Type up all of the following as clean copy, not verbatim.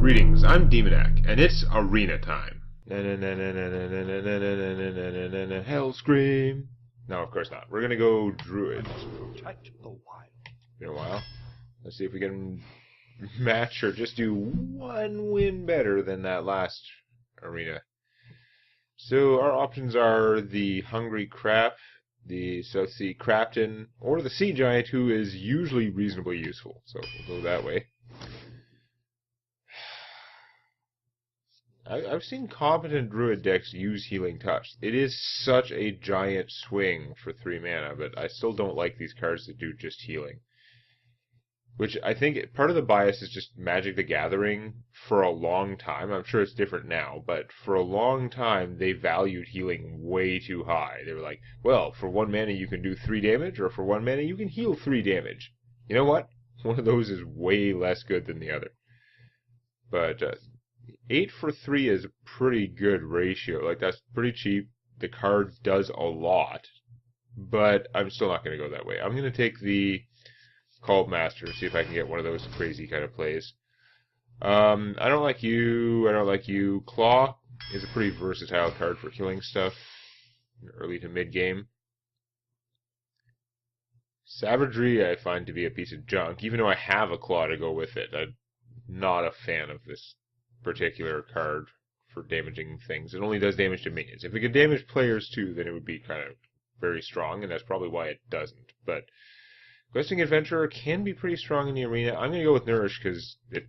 Greetings, I'm Demonac, and it's arena time. Hell scream. No, of course not. We're gonna go Druid. Touch the wild. Been a while. Let's see if we can match or just do one win better than that last arena. So our options are the Hungry Crap, the South Sea Crafton, or the Sea Giant, who is usually reasonably useful. So we'll go that way. I've seen competent Druid decks use Healing Touch. It is such a giant swing for 3 mana, but I still don't like these cards that do just healing. Which I think part of the bias is just Magic the Gathering for a long time. I'm sure it's different now, but for a long time they valued healing way too high. They were like, well, for 1 mana you can do 3 damage, or for 1 mana you can heal 3 damage. You know what? One of those is way less good than the other. But 8 for 3 is a pretty good ratio. Like, that's pretty cheap. The card does a lot, but I'm still not going to go that way. I'm going to take the Called Master, see if I can get one of those crazy kind of plays. I don't like you. I don't like you. Claw is a pretty versatile card for killing stuff early to mid-game. Savagery I find to be a piece of junk, even though I have a Claw to go with it. I'm not a fan of this particular card for damaging things. It only does damage to minions. If it could damage players too, then it would be kind of very strong, and that's probably why it doesn't. But Questing Adventurer can be pretty strong in the arena. I'm going to go with Nourish because it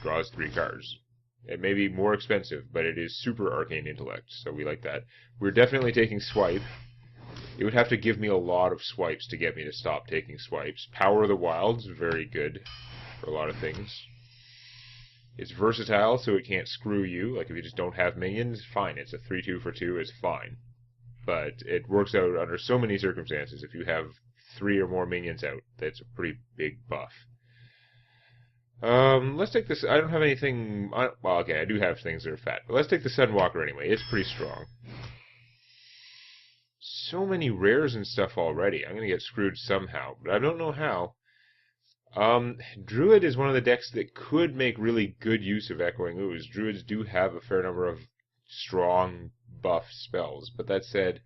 draws 3 cards. It may be more expensive, but it is super Arcane Intellect, so we like that. We're definitely taking Swipe. It would have to give me a lot of swipes to get me to stop taking swipes. Power of the Wilds, very good for a lot of things. It's versatile, so it can't screw you. Like, if you just don't have minions, fine. It's a 3-2 for 2, it's fine. But it works out under so many circumstances. If you have 3 or more minions out, that's a pretty big buff. Let's take this. I don't have anything. Well, okay, I do have things that are fat. But let's take the Sunwalker anyway. It's pretty strong. So many rares and stuff already. I'm going to get screwed somehow, but I don't know how. Druid is one of the decks that could make really good use of Echoing Ooze. Druids do have a fair number of strong buff spells, but that said,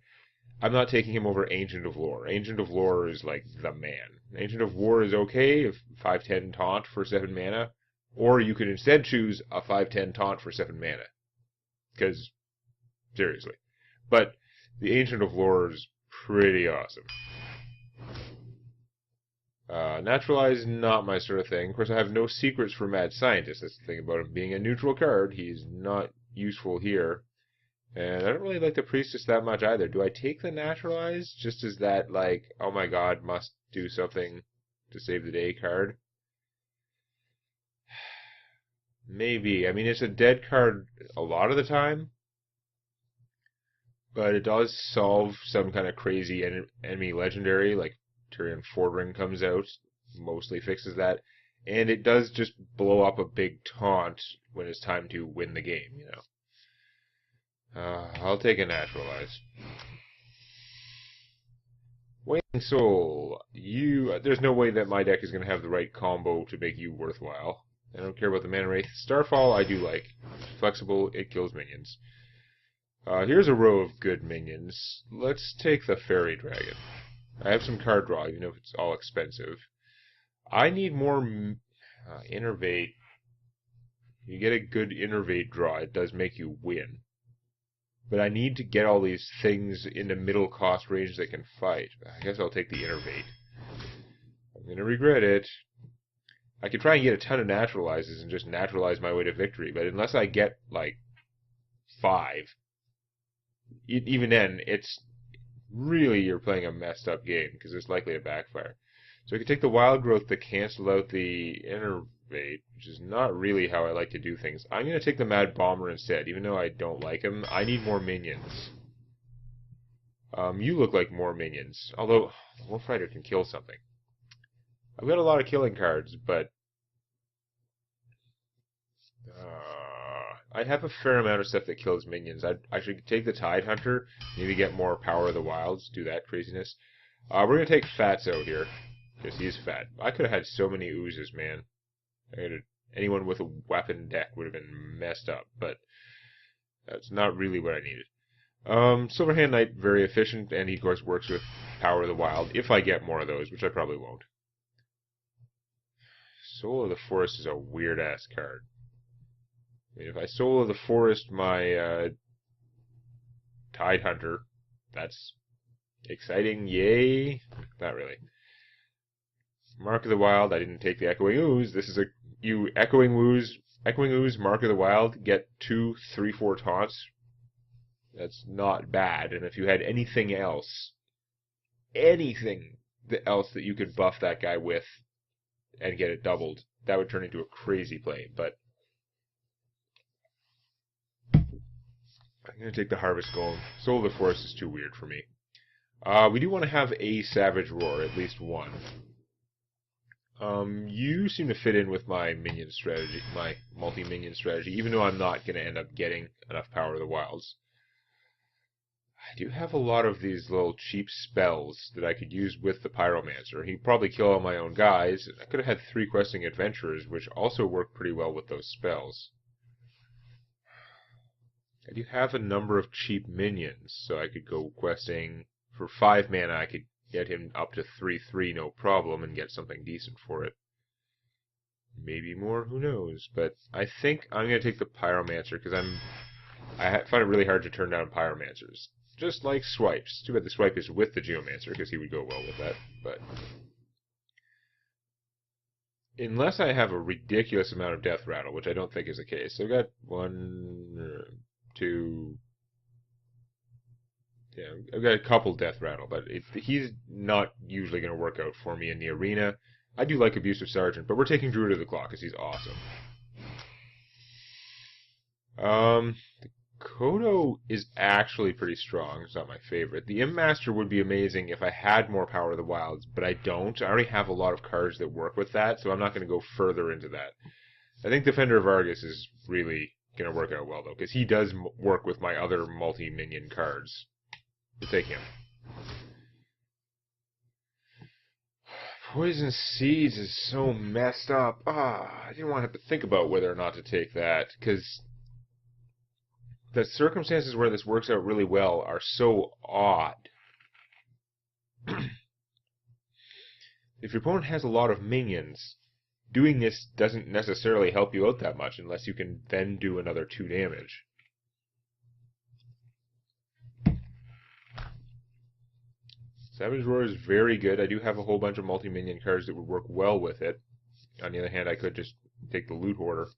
I'm not taking him over Ancient of Lore. Ancient of Lore is like the man. Ancient of War is okay, if 5/10 Taunt for 7 mana, or you could instead choose a 5/10 Taunt for 7 mana. Because, seriously. But the Ancient of Lore is pretty awesome. Naturalize, not my sort of thing. Of course, I have no secrets for Mad Scientist. That's the thing about him being a neutral card. He's not useful here. And I don't really like the Priestess that much either. Do I take the Naturalize just as that, like, oh my god, must do something to save the day card? Maybe. I mean, it's a dead card a lot of the time, but it does solve some kind of crazy enemy legendary, like Tyrion Fordring comes out, mostly fixes that, and it does just blow up a big taunt when it's time to win the game, you know. I'll take a Naturalize. Waning Soul, there's no way that my deck is going to have the right combo to make you worthwhile. I don't care about the Mana Wraith. Starfall I do like. Flexible, it kills minions. Here's a row of good minions. Let's take the Fairy Dragon. I have some card draw, even if it's all expensive. I need more Innervate. You get a good Innervate draw, it does make you win. But I need to get all these things in the middle cost range that can fight. I guess I'll take the Innervate. I'm going to regret it. I could try and get a ton of Naturalizes and just naturalize my way to victory, but unless I get, like, 5, even then, it's really, you're playing a messed up game, because it's likely to backfire. So I could take the Wild Growth to cancel out the Innervate, which is not really how I like to do things. I'm going to take the Mad Bomber instead, even though I don't like him. I need more minions. You look like more minions, although the Wolf Rider can kill something. I've got a lot of killing cards, but I have a fair amount of stuff that kills minions. I should take the Tide Hunter, maybe get more Power of the Wilds, do that craziness. We're going to take Fats out here, because he's fat. I could have had so many oozes, man. I could have Anyone with a weapon deck would have been messed up, but that's not really what I needed. Silverhand Knight, very efficient, and he of course works with Power of the Wild, if I get more of those, which I probably won't. Soul of the Forest is a weird-ass card. I mean, if I Soul of the Forest my Tide Hunter, that's exciting, yay. Not really. Mark of the Wild, I didn't take the Echoing Ooze. This is a Echoing Ooze, Mark of the Wild, get 2, 3, 4 taunts. That's not bad. And if you had anything else that you could buff that guy with and get it doubled, that would turn into a crazy play. But I'm going to take the Harvest Golem. Soul of the Forest is too weird for me. We do want to have a Savage Roar, at least one. You seem to fit in with my minion strategy, my multi-minion strategy, even though I'm not going to end up getting enough Power of the Wilds. I do have a lot of these little cheap spells that I could use with the Pyromancer. He'd probably kill all my own guys. I could have had 3 Questing Adventurers, which also work pretty well with those spells. I do have a number of cheap minions, so I could go questing. For 5 mana, I could get him up to 3/3 no problem and get something decent for it. Maybe more, who knows? But I think I'm going to take the Pyromancer because I find it really hard to turn down Pyromancers. Just like Swipes. Too bad the Swipe is with the Geomancer because he would go well with that. But unless I have a ridiculous amount of Death Rattle, which I don't think is the case. So I've got 1, 2... Yeah, I've got a couple Death Rattle, but he's not usually going to work out for me in the arena. I do like Abusive Sergeant, but we're taking Druid of the Claw because he's awesome. The Kodo is actually pretty strong. It's not my favorite. The Imp Master would be amazing if I had more Power of the Wilds, but I don't. I already have a lot of cards that work with that, so I'm not going to go further into that. I think Defender of Argus is really going to work out well, though, because he does work with my other multi-minion cards. We'll take him. Poison Seeds is so messed up. I didn't want to have to think about whether or not to take that, because the circumstances where this works out really well are so odd. If your opponent has a lot of minions, doing this doesn't necessarily help you out that much unless you can then do another 2 damage. Savage Roar is very good. I do have a whole bunch of multi-minion cards that would work well with it. On the other hand, I could just take the Loot Hoarder,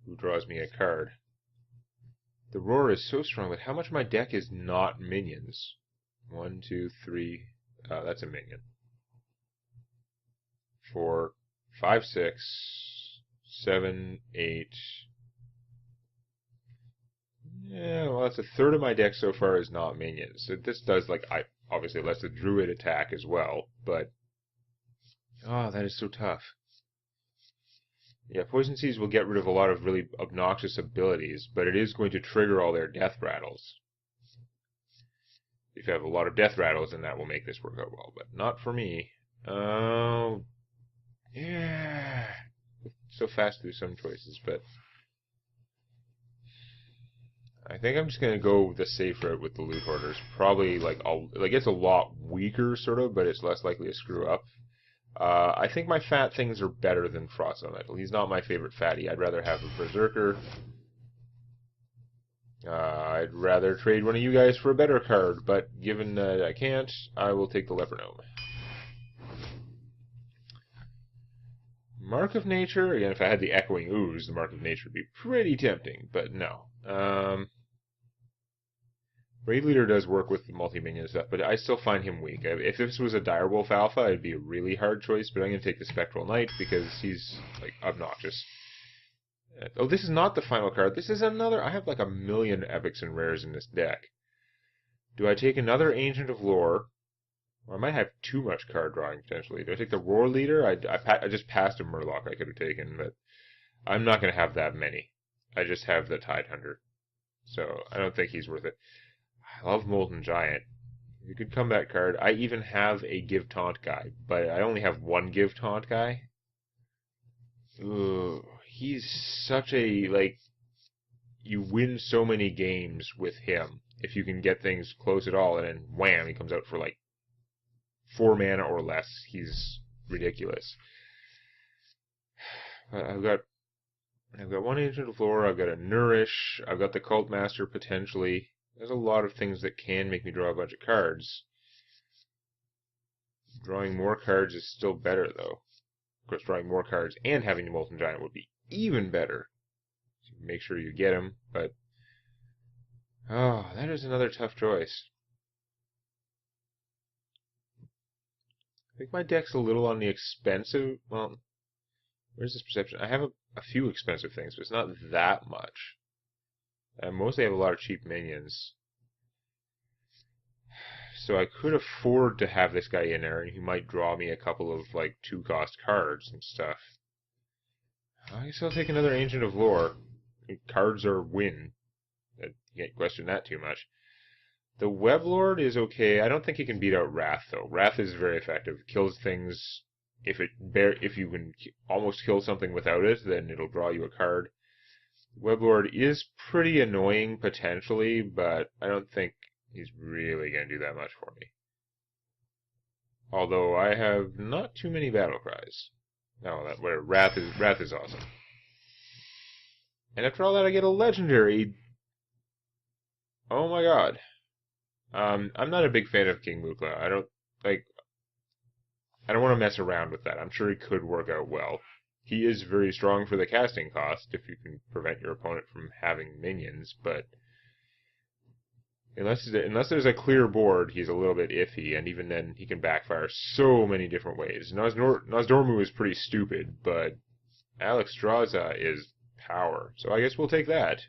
who draws me a card. The Roar is so strong, but how much of my deck is not minions? 1, 2, 3... that's a minion. 4, 5, 6, 7, 8... Yeah, well, that's a third of my deck so far is not minions. So this does, obviously lets the Druid attack as well, but... Oh, that is so tough. Yeah, Poison Seeds will get rid of a lot of really obnoxious abilities, but it is going to trigger all their Death Rattles. If you have a lot of Death Rattles, then that will make this work out well, but not for me. Oh... Yeah... So fast through some choices, but... I think I'm just going to go the safe route with the Loot Hoarders. Probably, it's a lot weaker, sort of, but it's less likely to screw up. I think my fat things are better than Frost Elemental. He's not my favorite fatty. I'd rather have a Berserker. I'd rather trade one of you guys for a better card, but given that I can't, I will take the Leper Gnome. Mark of Nature, again, if I had the Echoing Ooze, the Mark of Nature would be pretty tempting, but no. Raid Leader does work with the multi-minion stuff, but I still find him weak. If this was a Direwolf Alpha, it'd be a really hard choice, but I'm going to take the Spectral Knight because he's, obnoxious. Oh, this is not the final card. This is another... I have, a million epics and rares in this deck. Do I take another Ancient of Lore? Or I might have too much card drawing, potentially. Do I take the Roar Leader? I just passed a Murloc I could have taken, but I'm not going to have that many. I just have the Tide Hunter. So, I don't think he's worth it. I love Molten Giant. It's a good comeback card. I even have a Give Taunt guy, but I only have one Give Taunt guy. Ugh, he's such a, like, you win so many games with him if you can get things close at all, and then wham, he comes out for like 4 mana or less. He's ridiculous. I've got one Ancient of Lore, I've got a Nourish, I've got the Cult Master potentially. There's a lot of things that can make me draw a bunch of cards. Drawing more cards is still better, though. Of course, drawing more cards and having the Molten Giant would be even better. So make sure you get him, but... oh, that is another tough choice. I think my deck's a little on the expensive... well, where's this perception? I have a few expensive things, but it's not that much. I mostly have a lot of cheap minions. So I could afford to have this guy in there, and he might draw me a couple of, like, 2-cost cards and stuff. I guess I'll take another Ancient of Lore. Cards are win. You can't question that too much. The Weblord is okay. I don't think he can beat out Wrath, though. Wrath is very effective. It kills things. If you can almost kill something without it, then it'll draw you a card. Weblord is pretty annoying, potentially, but I don't think he's really going to do that much for me. Although I have not too many battle cries. No, Wrath is awesome. And after all that, I get a legendary. Oh my god. I'm not a big fan of King Mukla. I don't want to mess around with that. I'm sure he could work out well. He is very strong for the casting cost if you can prevent your opponent from having minions, but unless there's a clear board, he's a little bit iffy, and even then he can backfire so many different ways. Nozdormu is pretty stupid, but Alexstrasza is power, so I guess we'll take that.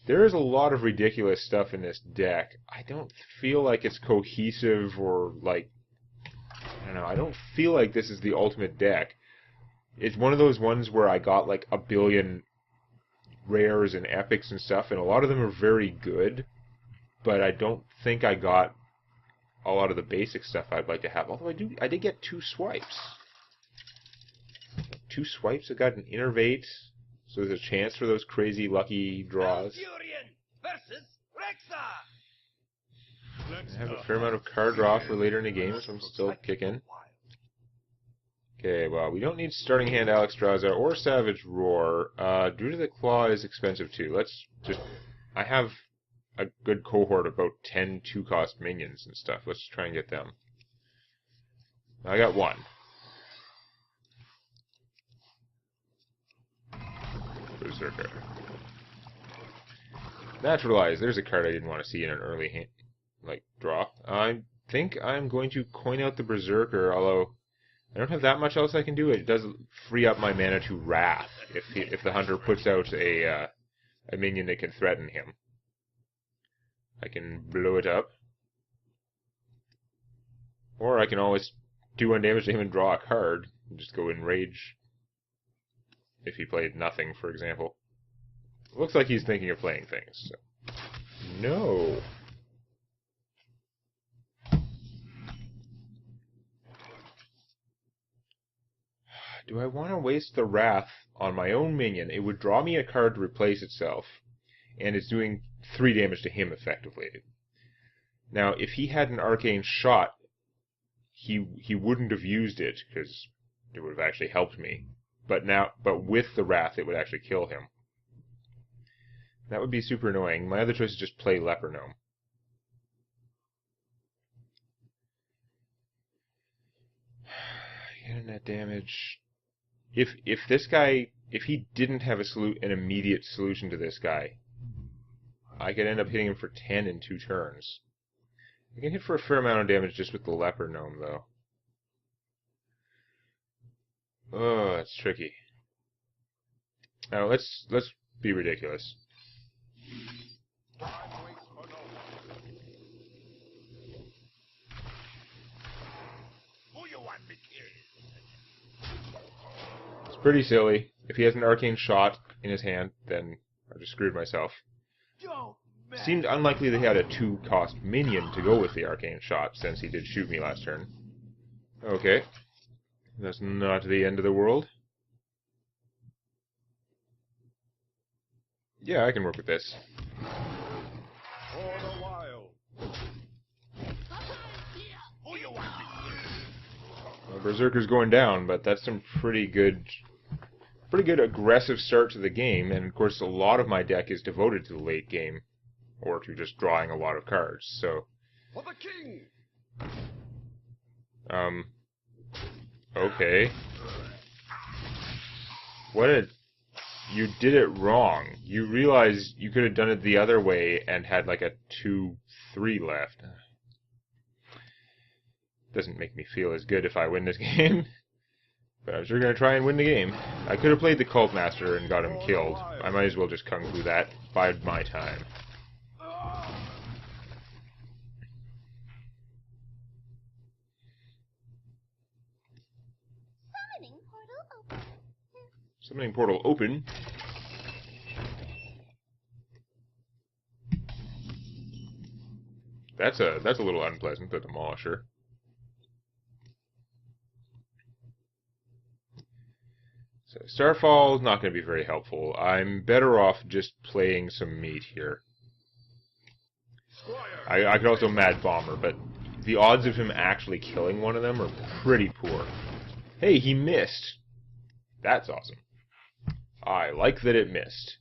There is a lot of ridiculous stuff in this deck. I don't feel like it's cohesive or, like, I don't know, I don't feel like this is the ultimate deck. It's one of those ones where I got, like, a billion rares and epics and stuff, and a lot of them are very good, but I don't think I got a lot of the basic stuff I'd like to have. Although I did get 2 swipes. 2 swipes, I got an Innervate. So there's a chance for those crazy lucky draws. I have a fair amount of card draw for later in the game, so I'm still kicking. Okay, well, we don't need starting hand Alexstrasza or Savage Roar. Druid of the Claw is expensive too. I have a good cohort of about 10 2-cost minions and stuff. Let's try and get them. I got 1. Berserker. Naturalize. There's a card I didn't want to see in an early hand, draw. I think I'm going to coin out the Berserker, although I don't have that much else I can do. It does free up my mana to Wrath if the hunter puts out a minion that can threaten him. I can blow it up, or I can always do 1 damage to him and draw a card and just go Enrage. If he played nothing, for example. Looks like he's thinking of playing things. So. No. Do I want to waste the Wrath on my own minion? It would draw me a card to replace itself, and it's doing 3 damage to him effectively. Now, if he had an Arcane Shot, he wouldn't have used it, because it would have actually helped me. But with the Wrath, it would actually kill him. That would be super annoying. My other choice is just play Leper Gnome. Internet damage. If he didn't have an immediate solution to this guy, I could end up hitting him for 10 in 2 turns. I can hit for a fair amount of damage just with the Leper Gnome, though. Oh, that's tricky. Now let's be ridiculous. It's pretty silly. If he has an Arcane Shot in his hand, then I just screwed myself. Seemed unlikely that he had a 2-cost minion to go with the Arcane Shot, since he did shoot me last turn. Okay. That's not the end of the world. Yeah, I can work with this. For the wild. Well, Berserker's going down, but that's some pretty good aggressive start to the game, and of course a lot of my deck is devoted to the late game, or to just drawing a lot of cards, so... For the king. Okay. You did it wrong. You realize you could have done it the other way and had like a 2-3 left. Doesn't make me feel as good if I win this game. But I'm sure going to try and win the game. I could have played the Cult Master and got him killed. I might as well just Kung Fu that. Bide my time. Summoning portal open. That's a little unpleasant, the Demolisher. So Starfall is not going to be very helpful. I'm better off just playing some meat here. I could also Mad Bomber, but the odds of him actually killing one of them are pretty poor. Hey, he missed! That's awesome. I like that it missed.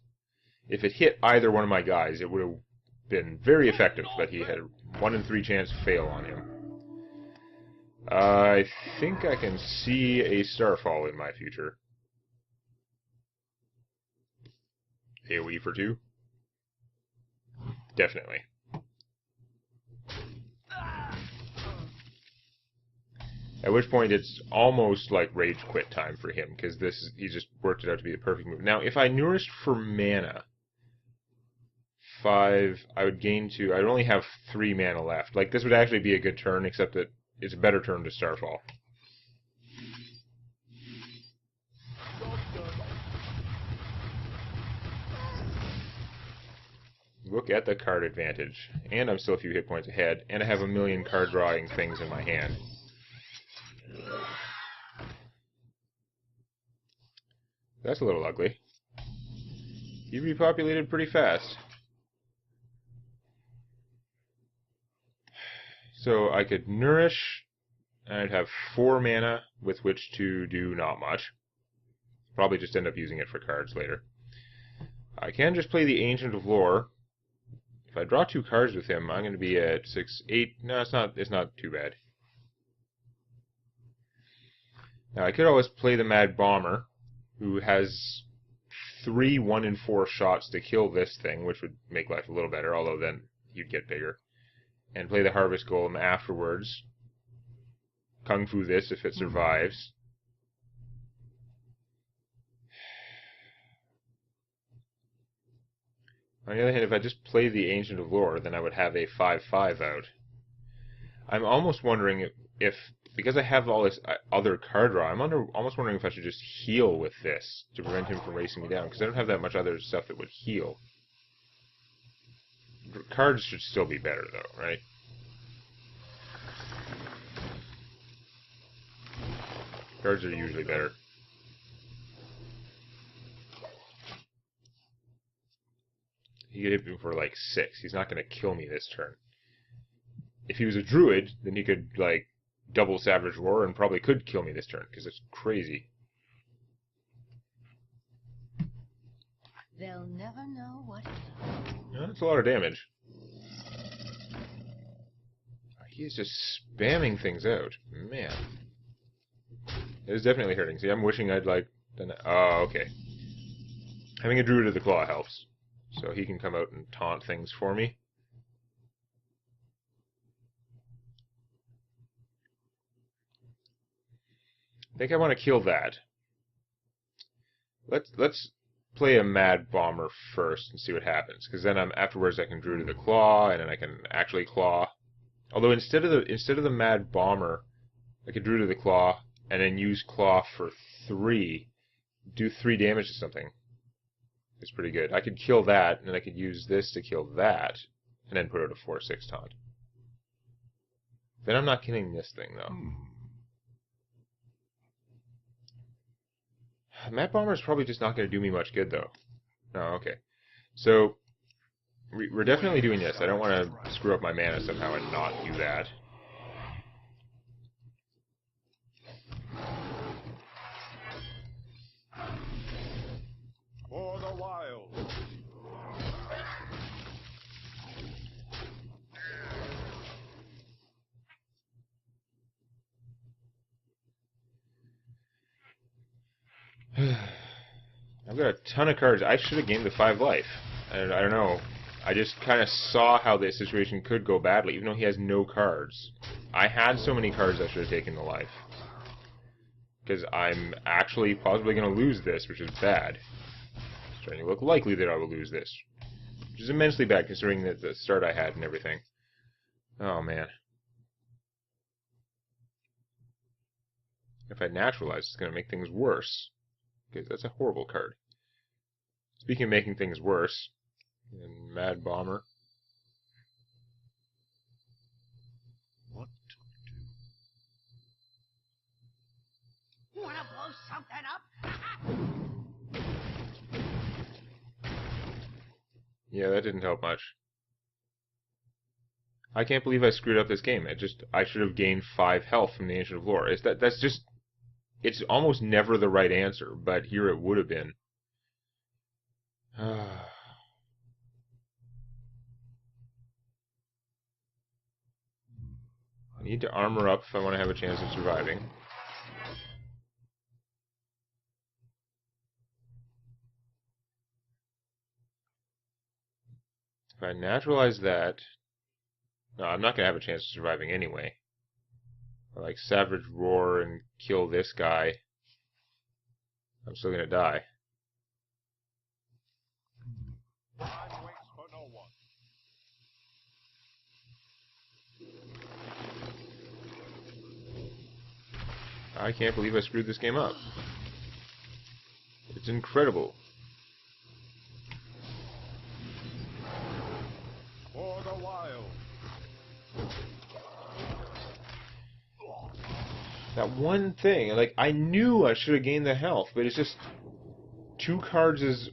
If it hit either one of my guys, it would have been very effective, but he had a 1 in 3 chance fail on him. I think I can see a Starfall in my future. AoE for 2? Definitely. At which point it's almost like rage quit time for him, because he just worked it out to be the perfect move. Now, if I nourished for mana, 5, I would gain 2. I'd only have 3 mana left. Like, this would actually be a good turn, except that it's a better turn to Starfall. Look at the card advantage. And I'm still a few hit points ahead, and I have a million card drawing things in my hand. That's a little ugly. He repopulated pretty fast. So I could nourish, and I'd have 4 mana with which to do not much. Probably just end up using it for cards later. I can just play the Ancient of Lore. If I draw 2 cards with him, I'm going to be at 6, 8. No, it's not too bad. Now I could always play the Mad Bomber, who has 3 1 in 4 shots to kill this thing, which would make life a little better, although then you'd get bigger. And play the Harvest Golem afterwards. Kung Fu this if it survives. On the other hand, if I just play the Ancient of Lore, then I would have a 5/5 out. I'm almost wondering if because I have all this other card draw, I'm almost wondering if I should just heal with this to prevent him from racing me down, because I don't have that much other stuff that would heal. Cards should still be better, though, right? Cards are usually better. He could hit me for like 6. He's not going to kill me this turn. If he was a Druid, then he could, like, double Savage Roar and probably could kill me this turn, because it's crazy. They'll never know what hit them. Yeah, that's a lot of damage. He's just spamming things out. Man. It is definitely hurting. See, I'm wishing I'd, like, done that. Oh, okay. Having a Druid of the Claw helps. So he can come out and taunt things for me. I think I want to kill that. Let's play a Mad Bomber first and see what happens, because then afterwards I can Druid of the Claw, and then I can actually claw. Although instead of the Mad Bomber, I could Druid of the Claw and then use Claw for 3, do 3 damage to something. It's pretty good. I could kill that, and then I could use this to kill that, and then put out a 4/6 taunt. Then I'm not killing this thing though. Mad Bomber is probably just not going to do me much good, though. Oh, okay. So, we're definitely doing this. I don't want to screw up my mana somehow and not do that. For the wild. I've got a ton of cards. I should have gained the 5 life. I don't know. I just kind of saw how this situation could go badly, even though he has no cards. I had so many cards I should have taken the life. Because I'm actually possibly going to lose this, which is bad. It's starting to look likely that I will lose this. Which is immensely bad, considering the start I had and everything. Oh, man. If I naturalize, it's going to make things worse. Because that's a horrible card. Speaking of making things worse, and Mad Bomber. What to do? Wanna blow something up? Yeah, that didn't help much. I can't believe I screwed up this game. I should have gained 5 health from the Ancient of Lore. It's almost never the right answer, but here it would have been. I need to armor up if I want to have a chance of surviving. If I naturalize that... No, I'm not going to have a chance of surviving anyway. I like Savage Roar and kill this guy. I'm still going to die. Time waits for no one. I can't believe I screwed this game up. It's incredible. For the wild. That one thing, like, I knew I should have gained the health, but it's just 2 cards is...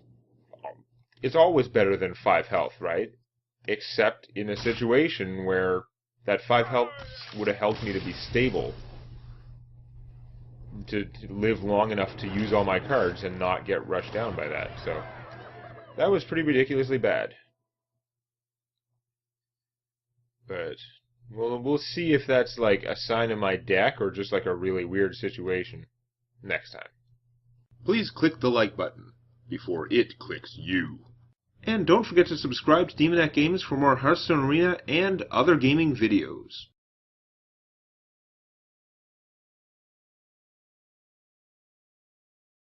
It's always better than 5 health, right? Except in a situation where that 5 health would have helped me to be stable. To live long enough to use all my cards and not get rushed down by that. So, that was pretty ridiculously bad. But... well, we'll see if that's like a sign of my deck or just like a really weird situation next time. Please click the like button before it clicks you. And don't forget to subscribe to Demonac Games for more Hearthstone Arena and other gaming videos.